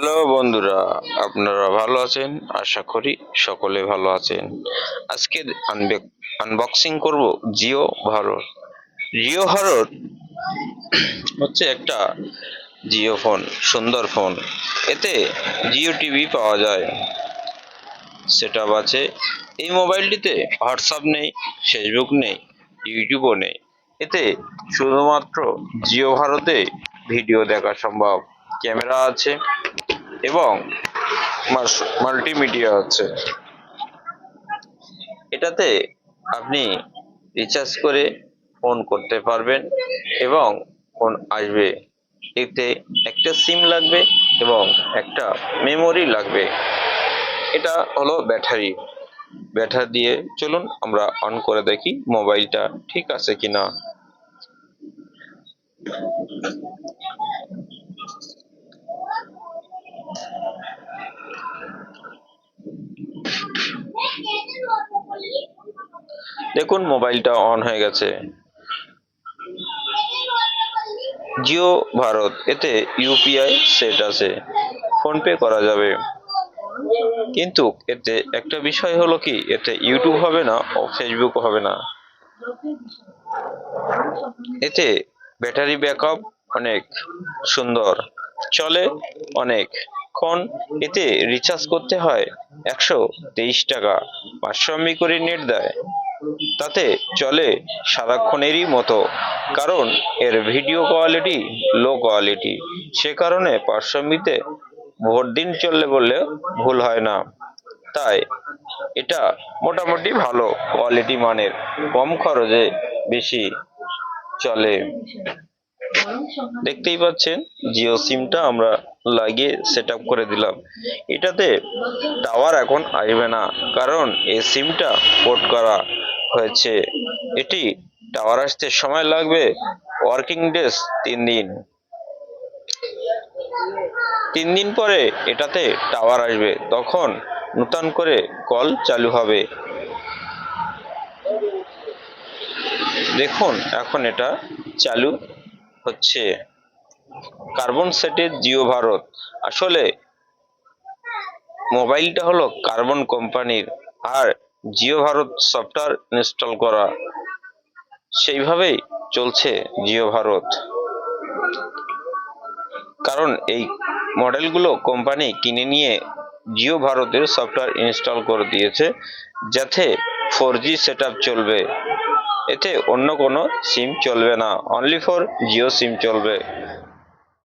Hello বন্ধুরা, আপনারা ভালো আছেন? আশা করি সকলে ভালো আছেন। আজকে আনবক্সিং করব জিও ভারত। জিও ভারত হচ্ছে একটা জিও ফোন, সুন্দর ফোন। এতে জিও টিভি পাওয়া যায়, সেটআপ আছে। এই মোবাইলটিতে হোয়াটসঅ্যাপ নেই, ফেসবুক নেই, ইউটিউবও নেই। এতে শুধুমাত্র জিও ভারতে ভিডিও দেখা সম্ভব। ক্যামেরা আছে এবং মাল্টিমিডিয়া আছে। এটাতে আপনি রিচার্জ করে ফোন করতে পারবেন এবং ফোন আসবে। এতে একটা সিম লাগবে এবং একটা মেমোরি লাগবে। এটা হলো ব্যাটারি। ব্যাটারি দিয়ে চলুন আমরা অন করে দেখি মোবাইলটা ঠিক আছে কিনা। দেখুন মোবাইলটা অন হয়ে গেছে। জিও ভারত, এতে ইউপিআই সেট আছে, ফোনপে করা যাবে। কিন্তু এতে একটা বিষয় হলো কি, এতে ইউটিউব হবে না ও ফেসবুক হবে না। এতে ব্যাটারি ব্যাকআপ অনেক সুন্দর, চলে অনেকক্ষণ। এতে রিচার্জ করতে হয় 123 টাকা, 500 MB করে নেট দেয়। তাতে চলে সারাক্ষণেরই মতো, কারণ এর ভিডিও কোয়ালিটি লো কোয়ালিটি। সে কারণে 500 MB-তে ভোট দিন চললে বললে ভুল হয় না। তাই এটা মোটামুটি ভালো কোয়ালিটি মানের, কম খরচে বেশি চলে। দেখতেই পাচ্ছেন জিও সিমটা আমরা লাগিয়ে সেট করে দিলাম। এটাতে টাওয়ার এখন আসবে না, কারণ এই সিমটা পোর্ট করা হয়েছে। এটি টাওয়ার আসতে সময় লাগবে ওয়ার্কিং ডেজ 3 দিন। 3 দিন পরে এটাতে টাওয়ার আসবে, তখন নতুন করে কল চালু হবে। দেখুন এখন এটা চালু হচ্ছে। কার্বন সেটের জিও ভারত। আসলে মোবাইলটা হলো কার্বন কোম্পানির, আর জিও ভারত সফটওয়্যার ইনস্টল করা, সেইভাবেই চলছে জিও ভারত। কারণ এই মডেলগুলো কোম্পানি কিনে নিয়ে জিও ভারতের সফটওয়্যার ইনস্টল করে দিয়েছে, যাতে 4G সেটআপ চলবে। এতে অন্য কোনো সিম চলবে না, অনলি ফর জিও সিম চলবে।